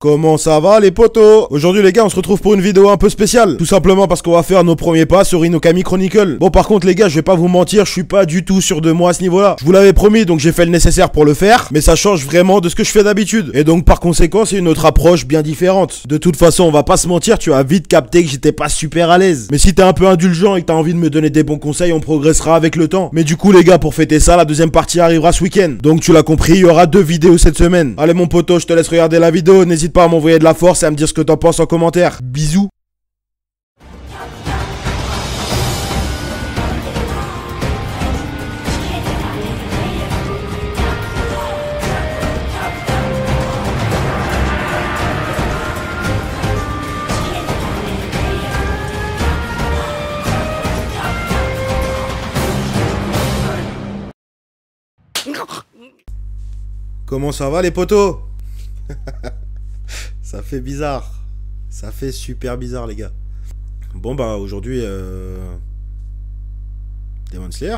Comment ça va les potos? Aujourd'hui les gars on se retrouve pour une vidéo un peu spéciale. Tout simplement parce qu'on va faire nos premiers pas sur Inokami Chronicle. Bon par contre les gars je vais pas vous mentir, je suis pas du tout sûr de moi à ce niveau là. Je vous l'avais promis donc j'ai fait le nécessaire pour le faire. Mais ça change vraiment de ce que je fais d'habitude. Et donc par conséquent c'est une autre approche bien différente. De toute façon on va pas se mentir, tu as vite capté que j'étais pas super à l'aise. Mais si t'es un peu indulgent et que t'as envie de me donner des bons conseils, on progressera avec le temps. Mais du coup les gars pour fêter ça, la deuxième partie arrivera ce week-end. Donc tu l'as compris, il y aura 2 vidéos cette semaine. Allez mon poteau, je te laisse regarder la vidéo. N'hésite pas à m'envoyer de la force et à me dire ce que t'en penses en commentaire. Bisous. Comment ça va les potos? Ça fait bizarre. Ça fait super bizarre les gars. Bon bah aujourd'hui Demon Slayer.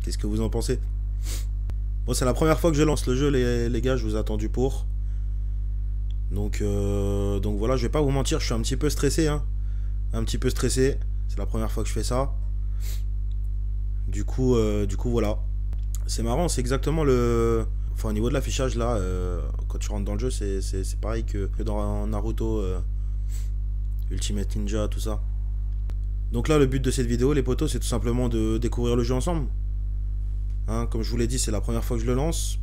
Qu'est-ce que vous en pensez? Bon c'est la première fois que je lance le jeu les gars, je vous ai attendu pour. Donc voilà, je vais pas vous mentir, je suis un petit peu stressé hein. Un petit peu stressé. C'est la première fois que je fais ça. Du coup voilà. C'est marrant, c'est exactement le... Enfin au niveau de l'affichage là, quand tu rentres dans le jeu c'est pareil que dans Naruto, Ultimate Ninja, tout ça. Donc là le but de cette vidéo les potos c'est tout simplement de découvrir le jeu ensemble. Hein, comme je vous l'ai dit c'est la première fois que je le lance.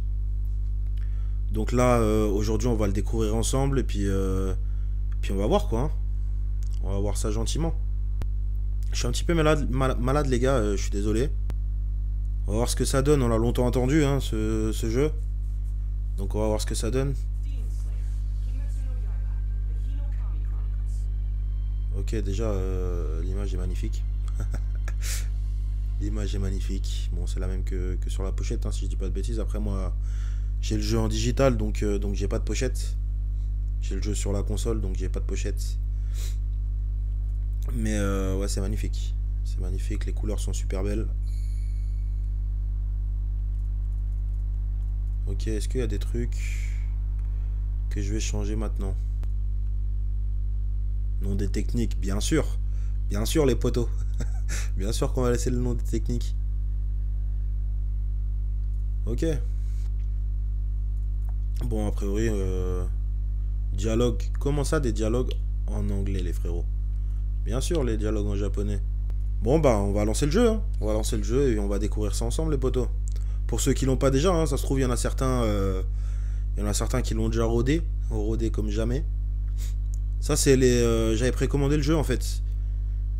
Donc là aujourd'hui on va le découvrir ensemble et puis on va voir quoi. Hein. On va voir ça gentiment. Je suis un petit peu malade les gars, je suis désolé. On va voir ce que ça donne, on l'a longtemps entendu hein, ce jeu. Donc on va voir ce que ça donne. Ok déjà l'image est magnifique. L'image est magnifique. Bon c'est la même que sur la pochette hein, si je dis pas de bêtises. Après moi j'ai le jeu en digital donc j'ai pas de pochette. J'ai le jeu sur la console donc j'ai pas de pochette. Mais ouais c'est magnifique. C'est magnifique, les couleurs sont super belles. Ok, est-ce qu'il y a des trucs que je vais changer maintenant? Nom des techniques, bien sûr. Bien sûr les potos. Bien sûr qu'on va laisser le nom des techniques. Ok. Bon, a priori, dialogue. Comment ça, des dialogues en anglais, les frérots? Bien sûr, les dialogues en japonais. Bon, bah, on va lancer le jeu. Hein. On va lancer le jeu et on va découvrir ça ensemble, les potos. Pour ceux qui l'ont pas déjà, hein, ça se trouve, il y en a certains qui l'ont déjà rodé comme jamais. Ça, c'est les... j'avais précommandé le jeu, en fait.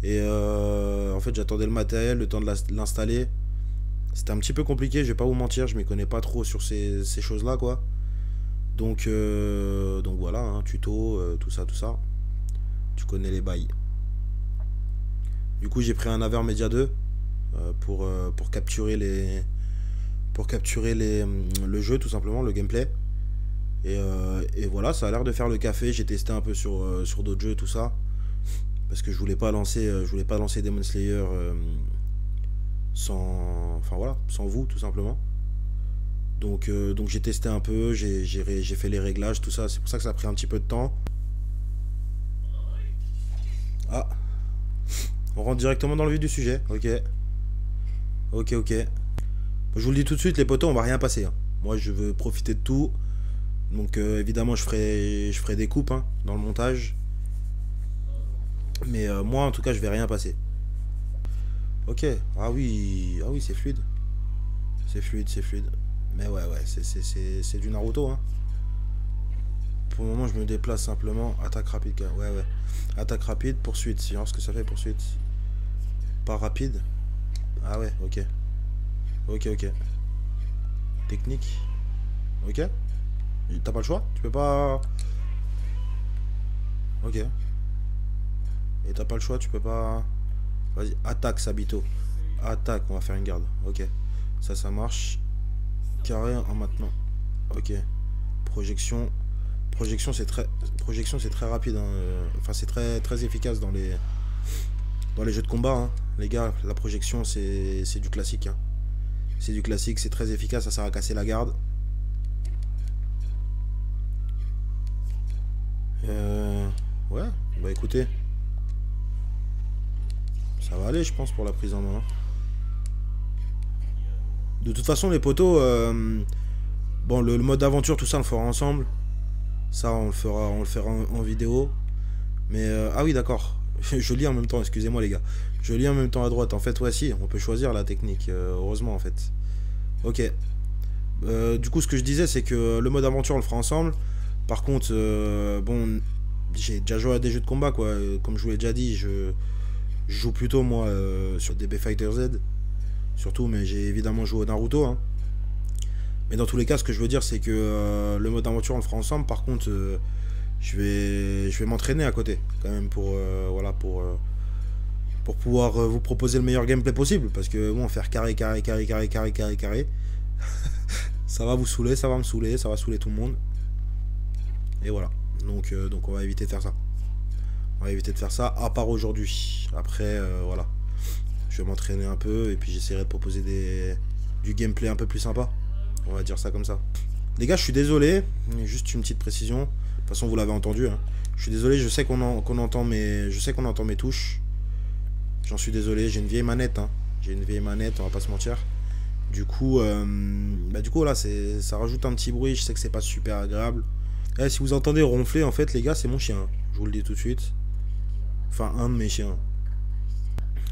Et en fait, j'attendais le matériel, le temps de l'installer. C'était un petit peu compliqué, je vais pas vous mentir, je m'y connais pas trop sur ces choses-là, quoi. Donc voilà, hein, tuto, tout ça. Tu connais les bails. Du coup, j'ai pris un Avermedia 2 pour capturer le jeu tout simplement, le gameplay. Et voilà, ça a l'air de faire le café. J'ai testé un peu sur d'autres jeux, tout ça. Parce que je voulais pas lancer Demon Slayer sans vous, tout simplement. Donc j'ai testé un peu, j'ai fait les réglages, tout ça. C'est pour ça que ça a pris un petit peu de temps. Ah, on rentre directement dans le vif du sujet. Ok. Je vous le dis tout de suite, les potos, on va rien passer. Hein. Moi, je veux profiter de tout. Donc, évidemment, je ferai des coupes hein, dans le montage. Mais moi, en tout cas, je vais rien passer. Ok. Ah oui, c'est fluide. C'est fluide. Mais ouais, c'est du Naruto. Hein. Pour le moment, je me déplace simplement. Attaque rapide. Ouais. Attaque rapide, poursuite. Si, ce que ça fait, poursuite. Pas rapide. Ah ouais, ok. Ok. Technique. Ok. T'as pas le choix? Tu peux pas... Ok. Et t'as pas le choix, tu peux pas... Vas-y, attaque Sabito. Attaque, on va faire une garde. Ok. Ça marche. Carré en maintenant. Ok. Projection. Projection c'est très rapide. Hein. Enfin c'est très efficace dans les jeux de combat. Hein. Les gars, la projection c'est du classique. Hein. C'est du classique, c'est très efficace, ça sert à casser la garde. écoutez. Ça va aller, je pense, pour la prise en main. De toute façon, les potos, bon, le mode aventure, tout ça, on le fera ensemble. Ça, on le fera en vidéo. Mais, ah oui, d'accord. Je lis en même temps, excusez-moi les gars. Je lis en même temps à droite. En fait, ouais, si, on peut choisir la technique, heureusement, en fait. Ok. Du coup, ce que je disais, c'est que le mode aventure, on le fera ensemble. Par contre, bon, j'ai déjà joué à des jeux de combat, quoi. Comme je vous l'ai déjà dit, je joue plutôt, moi, sur DB Fighter Z. Surtout, mais j'ai évidemment joué au Naruto, hein. Mais dans tous les cas, ce que je veux dire, c'est que le mode aventure, on le fera ensemble. Par contre, je vais m'entraîner à côté, quand même, voilà, pour pouvoir vous proposer le meilleur gameplay possible. Parce que, bon, faire carré, carré, carré, carré, carré, carré, carré, ça va vous saouler, ça va me saouler, ça va saouler tout le monde. Et voilà. Donc on va éviter de faire ça. On va éviter de faire ça, à part aujourd'hui. Après, voilà. Je vais m'entraîner un peu et puis j'essaierai de proposer du gameplay un peu plus sympa. On va dire ça comme ça. Les gars, je suis désolé. Juste une petite précision. De toute façon, vous l'avez entendu, hein. Je suis désolé, je sais qu'on entend mes touches. J'en suis désolé, j'ai une vieille manette, hein. J'ai une vieille manette, on va pas se mentir. Du coup, là, ça rajoute un petit bruit. Je sais que c'est pas super agréable. Si vous entendez ronfler, en fait, les gars, c'est mon chien. Je vous le dis tout de suite. Enfin, un de mes chiens.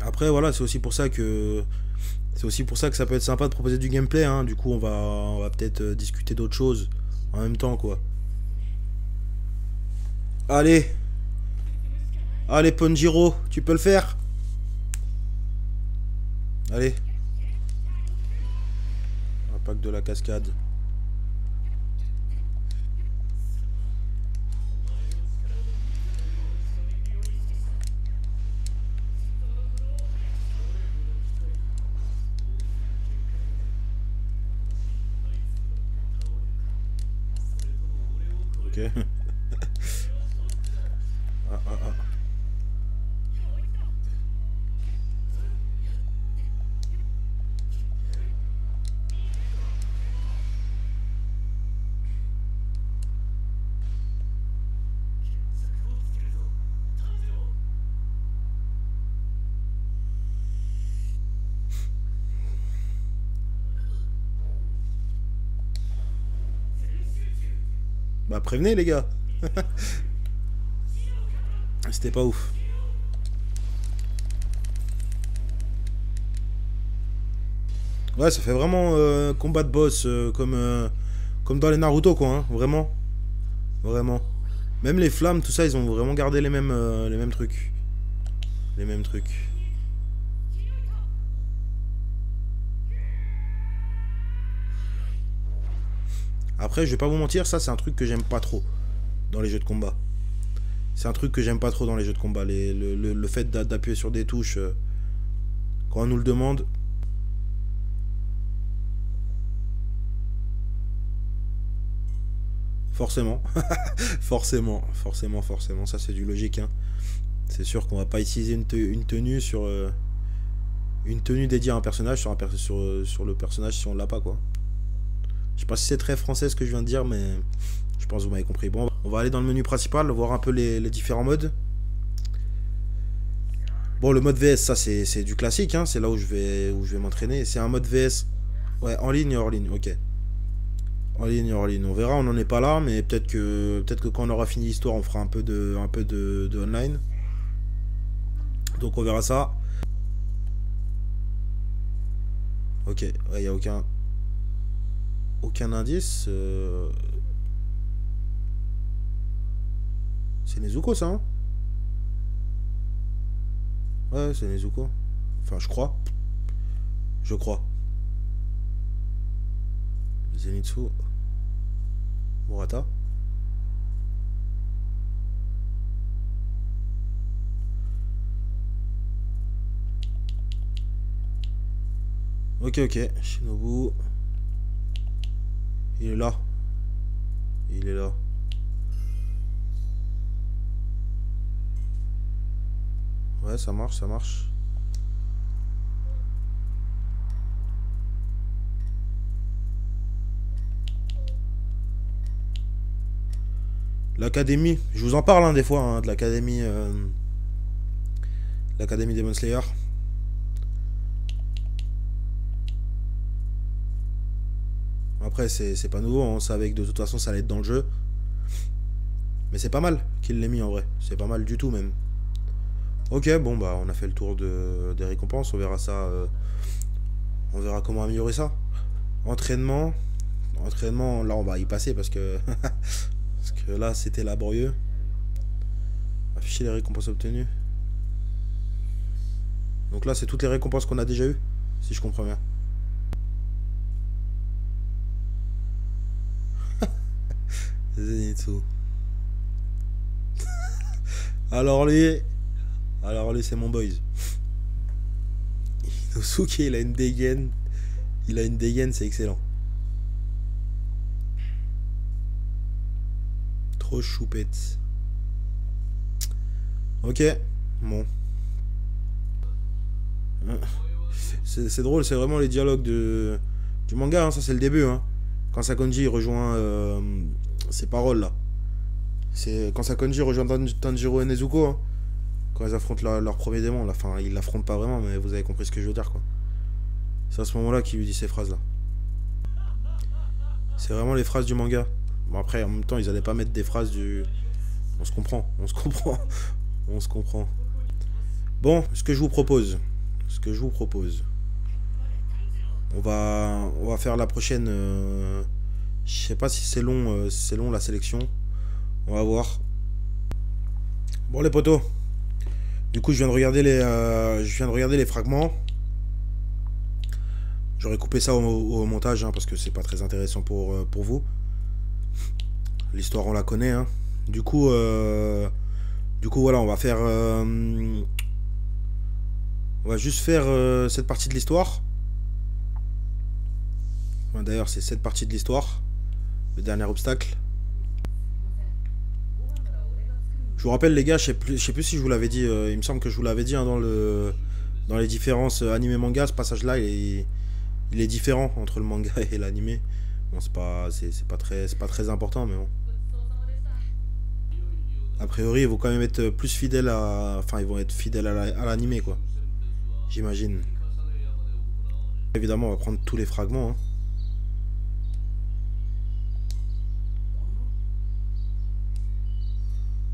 Après, voilà, c'est aussi pour ça que ça peut être sympa de proposer du gameplay, hein. Du coup, on va peut-être discuter d'autres choses en même temps, quoi. Allez, allez, Ponjiro, tu peux le faire. Allez. Impact de la cascade. Ok. Ah. Bah prévenez les gars. C'était pas ouf. Ouais, ça fait vraiment combat de boss comme dans les Naruto, quoi, hein. Vraiment. Vraiment. Même les flammes, tout ça, ils ont vraiment gardé les mêmes trucs. Les mêmes trucs. Après, je vais pas vous mentir, ça c'est un truc que j'aime pas trop dans les jeux de combat. C'est un truc que j'aime pas trop dans les jeux de combat. Le fait d'appuyer sur des touches quand on nous le demande. Forcément. Forcément. Ça c'est du logique, hein. C'est sûr qu'on va pas utiliser une tenue sur... une tenue dédiée à un personnage sur le personnage si on l'a pas, quoi. Je sais pas si c'est très français ce que je viens de dire, mais je pense que vous m'avez compris. Bon, on va aller dans le menu principal, voir un peu les différents modes. Bon, le mode VS, ça c'est du classique, hein. C'est là où je vais m'entraîner. C'est un mode VS, ouais, en ligne et hors ligne, ok. En ligne et hors ligne. On verra, on n'en est pas là, mais peut-être que quand on aura fini l'histoire, on fera un peu de online. Donc on verra ça. Ok, il n'y a aucun indice. C'est Nezuko, ça, hein? Ouais, c'est Nezuko. Enfin, je crois. Zenitsu. Murata. Ok. Shinobu. Il est là. Ouais, ça marche. L'académie, je vous en parle hein, des fois hein, de l'académie l'académie Demon Slayer. Après c'est pas nouveau, on savait que de toute façon ça allait être dans le jeu. Mais c'est pas mal qu'il l'ait mis en vrai, c'est pas mal du tout même. Ok, bon bah on a fait le tour des récompenses, on verra ça, on verra comment améliorer ça. Entraînement, entraînement, là on va y passer parce que parce que là c'était laborieux. Afficher les récompenses obtenues. Donc là c'est toutes les récompenses qu'on a déjà eues, si je comprends bien. Zenitsu. Alors lui c'est mon boys. Inosuke il a une dégaine. Il a une dégaine, c'est excellent. Trop choupette. Ok, bon. C'est drôle, c'est vraiment les dialogues du manga, hein, ça c'est le début. Hein. Quand Sakonji il rejoint ses paroles là. C'est quand Sakonji rejoint Tanjiro et Nezuko. Hein, quand ils affrontent leur premier démon. Là. Enfin, ils l'affrontent pas vraiment, mais vous avez compris ce que je veux dire quoi. C'est à ce moment là qu'il lui dit ces phrases là. C'est vraiment les phrases du manga. Bon après, en même temps, ils allaient pas mettre des phrases du... On se comprend, on se comprend. On se comprend. Bon, ce que je vous propose. On va faire la prochaine. Je sais pas si c'est long la sélection. On va voir. Bon les potos. Du coup je viens de regarder les fragments. J'aurais coupé ça au montage hein, parce que c'est pas très intéressant pour vous. L'histoire on la connaît. Hein. Du coup voilà on va faire. On va juste faire cette partie de l'histoire. Enfin, d'ailleurs c'est cette partie de l'histoire. Le dernier obstacle. Je vous rappelle les gars, je sais plus si je vous l'avais dit, il me semble que je vous l'avais dit hein, dans les différences animé manga, ce passage là il est différent entre le manga et l'animé. Bon c'est pas très important mais bon. A priori ils vont quand même être plus fidèles à. Enfin ils vont être fidèles à l'animé quoi. J'imagine. Évidemment on va prendre tous les fragments hein.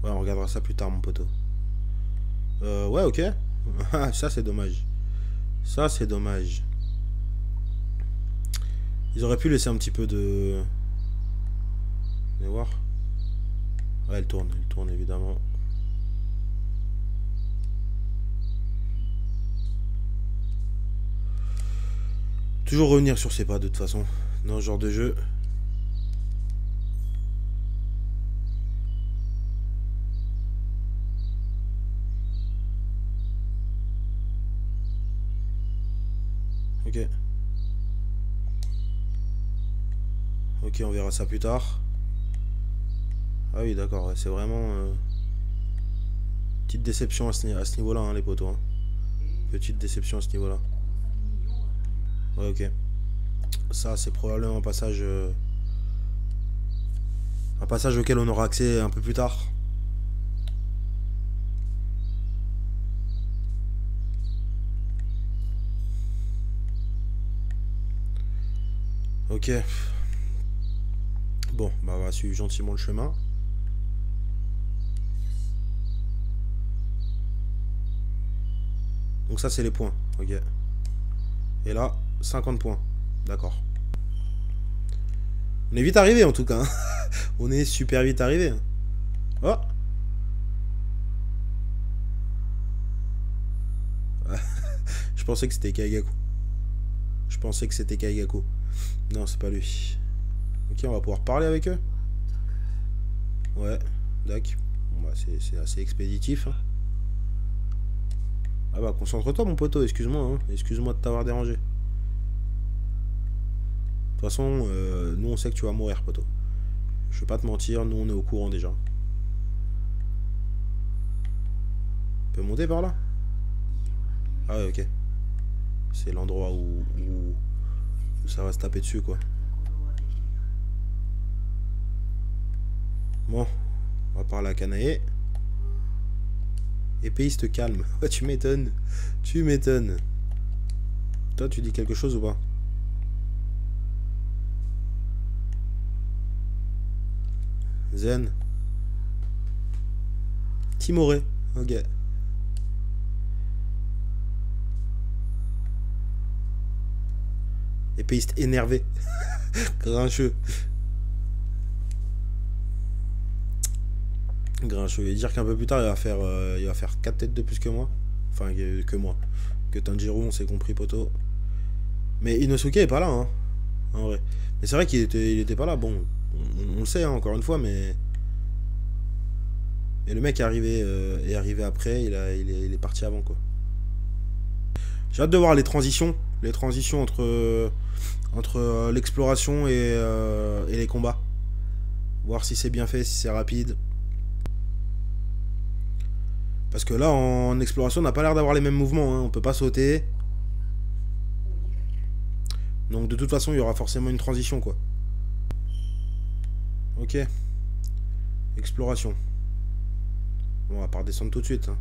Ouais, on regardera ça plus tard, mon poteau. Ouais, ok. Ça, c'est dommage. Ça, c'est dommage. Ils auraient pu laisser un petit peu de... Vous allez voir. Ouais, elle tourne évidemment. Toujours revenir sur ses pas, de toute façon, dans ce genre de jeu. Ok. Ok, on verra ça plus tard. Ah oui, d'accord, ouais, c'est vraiment... Petite déception à ce niveau-là, hein, les potos. Hein. Petite déception à ce niveau-là. Ouais, ok. Ça, c'est probablement un passage... un passage auquel on aura accès un peu plus tard. Ok. Bon, bah on va suivre gentiment le chemin. Donc ça c'est les points, ok. Et là, 50 points. D'accord. On est vite arrivé en tout cas. Hein. On est super vite arrivé. Oh. Je pensais que c'était Kaigaku. Non, c'est pas lui. Ok, on va pouvoir parler avec eux. Ouais, d'accord. Bon, bah, c'est assez expéditif. Hein. Ah bah, concentre-toi, mon poteau, excuse-moi. Hein. Excuse-moi de t'avoir dérangé. De toute façon, nous, on sait que tu vas mourir, poteau. Je vais pas te mentir, nous, on est au courant déjà. On peut monter par là? Ah ouais, ok. C'est l'endroit où ça va se taper dessus, quoi. Bon, On va parler à Kanae. Épéiste calme. Ouais, tu m'étonnes. Tu m'étonnes. Toi, tu dis quelque chose ou pas? Zen. Timoré. Ok. Épéiste énervé. Grincheux. Grincheux. Et dire qu'un peu plus tard, il va faire 4 têtes de plus que moi. Enfin, que moi. Que Tanjiro, on s'est compris, poteau. Mais Inosuke est pas là, hein. En vrai. Mais c'est vrai il était pas là. Bon, on le sait, hein, encore une fois, mais. Et le mec est arrivé après, il est parti avant, quoi. J'ai hâte de voir les transitions. Les transitions entre l'exploration et les combats. Voir si c'est bien fait, si c'est rapide. Parce que là, en exploration, on n'a pas l'air d'avoir les mêmes mouvements. Hein. On peut pas sauter. Donc de toute façon, il y aura forcément une transition, quoi. Ok. Exploration. Bon, on va pas redescendre tout de suite. Hein.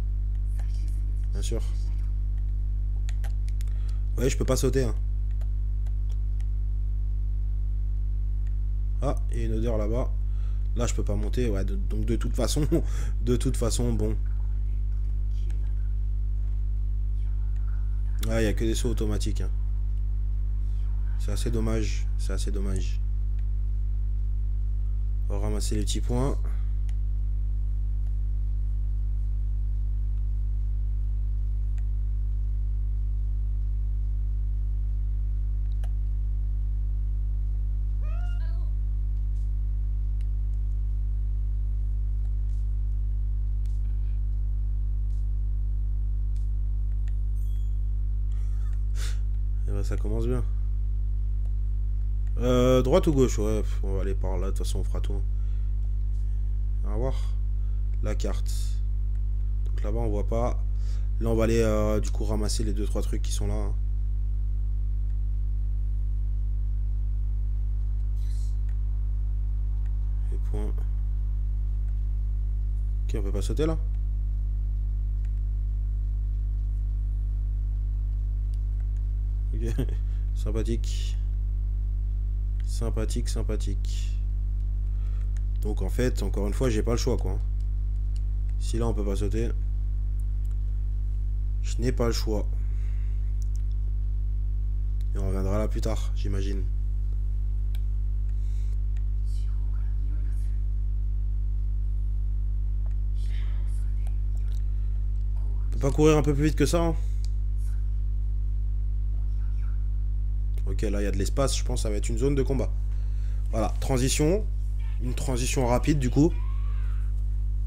Bien sûr. Ouais, je peux pas sauter. Hein. Ah, il y a une odeur là-bas. Là, je peux pas monter. Ouais, donc de toute façon, bon. Ouais, il y a que des sauts automatiques. Hein. C'est assez dommage. C'est assez dommage. On va ramasser les petits points. Et ben, ça commence bien. Droite ou gauche? Ouais, on va aller par là. De toute façon, on fera tout. On va voir la carte. Donc là-bas, on voit pas. Là, on va aller du coup ramasser les 2-3 trucs qui sont là. Hein. Les points. Ok, on peut pas sauter là? Ok, sympathique. Sympathique, sympathique. Donc en fait, encore une fois, j'ai pas le choix, quoi. Si là, on peut pas sauter, je n'ai pas le choix. Et on reviendra là plus tard, j'imagine. On peut pas courir un peu plus vite que ça, hein? Ok, là, il y a de l'espace. Je pense que ça va être une zone de combat. Voilà, transition. Une transition rapide, du coup.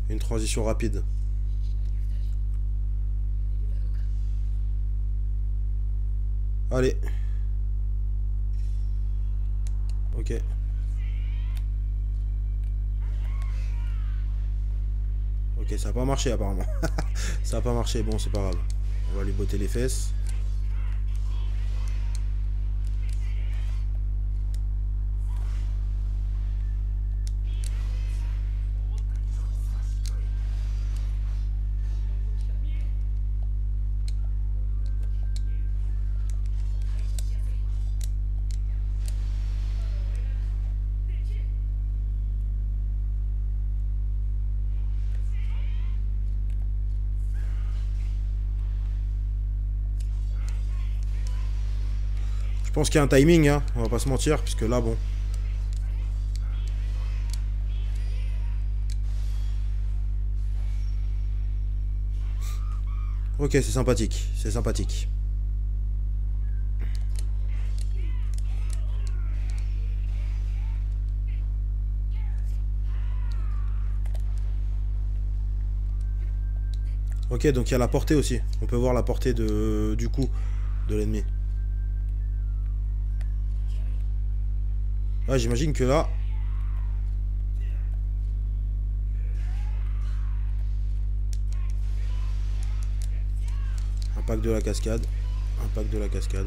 Une transition rapide. Allez. Ok. Ok, ça a pas marché, apparemment. Ça a pas marché. Bon, c'est pas grave. On va lui botter les fesses. Je pense qu'il y a un timing, hein. On va pas se mentir, puisque là, bon. Ok, c'est sympathique. C'est sympathique. Ok, donc il y a la portée aussi. On peut voir la portée du coup de l'ennemi. Ah, j'imagine que là... Impact de la cascade. Impact de la cascade.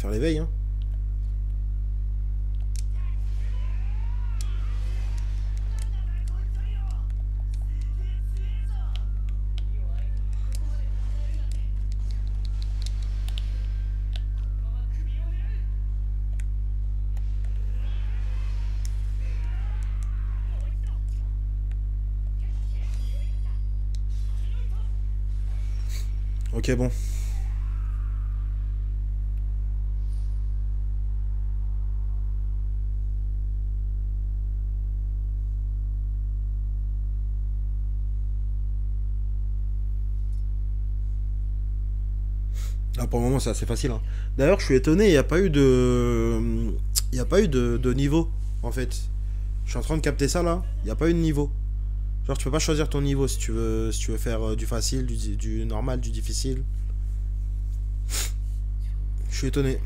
faire l'éveil. Hein. Ok, bon. Là, pour le moment, c'est assez facile. Hein. D'ailleurs, je suis étonné, il n'y a pas eu de... Il n'y a pas eu de niveau, en fait. Je suis en train de capter ça, là. Il n'y a pas eu de niveau. Genre, tu peux pas choisir ton niveau si tu veux faire du facile, du normal, du difficile. Je suis étonné.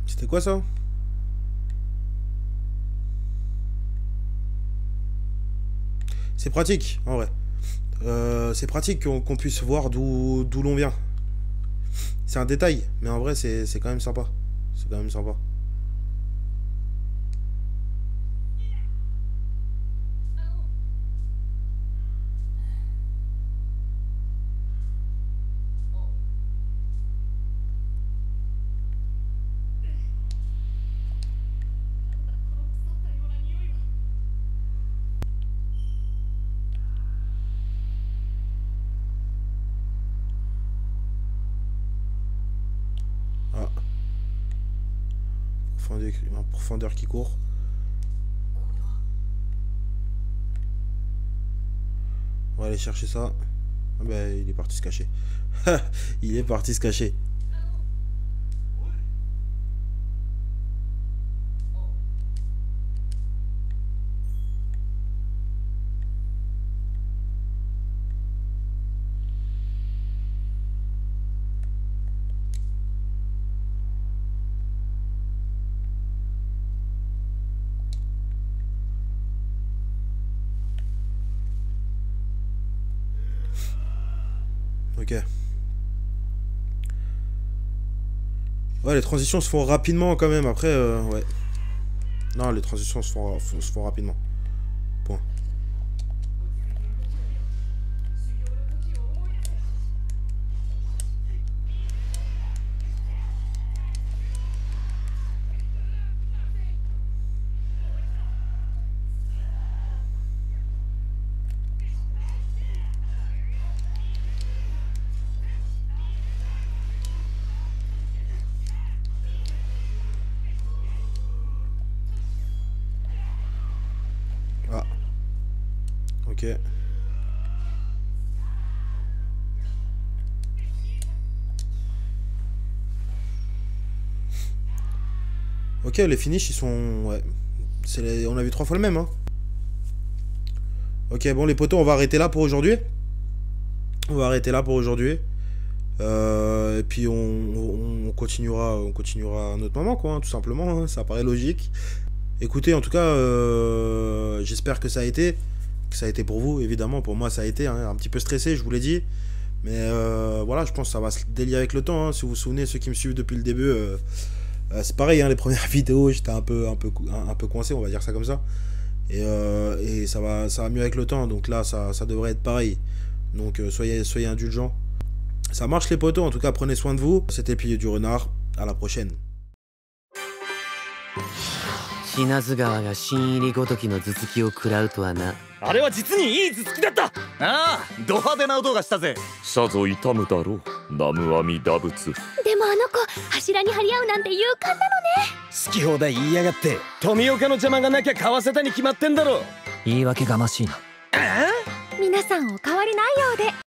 C'était quoi ça? C'est pratique, en vrai. C'est pratique qu'on puisse voir d'où l'on vient. C'est un détail, mais en vrai, c'est quand même sympa. C'est quand même sympa. Ah, en profondeur qui court. On va aller chercher ça. Ah bah, il est parti se cacher. Il est parti se cacher. Ok. Ouais, les transitions se font rapidement quand même. Après, ouais. Non, les transitions se font rapidement. Point. Ah, ok. Ok, les finishes, ils sont... Ouais. On a vu 3 fois le même, hein. Ok, bon, les potos, on va arrêter là pour aujourd'hui. On va arrêter là pour aujourd'hui. Et puis, on continuera à un autre moment, quoi, hein, tout simplement. Hein, ça paraît logique. Écoutez, en tout cas, j'espère que ça a été. Que ça a été pour vous, évidemment. Pour moi, ça a été hein, un petit peu stressé, je vous l'ai dit. Mais voilà, je pense que ça va se délier avec le temps. Hein. Si vous vous souvenez, ceux qui me suivent depuis le début... c'est pareil, hein, les premières vidéos, j'étais un peu coincé, on va dire ça comme ça. Et ça va mieux avec le temps, donc là, ça devrait être pareil. Donc soyez indulgents. Ça marche les potos, en tout cas, prenez soin de vous. C'était Pilier du Renard, à la prochaine. 品津川が新入りごときの頭突きを食らうとはな。あれは実にいい頭突きだった。ああ、ド派手な音がしたぜ。さぞ痛むだろう、南無阿弥陀仏。でもあの子柱に張り合うなんて勇敢なのね。好き放題言いやがって富岡の邪魔がなきゃ買わせたに決まってんだろ。言い訳がましいな。皆さんお変わりないようで。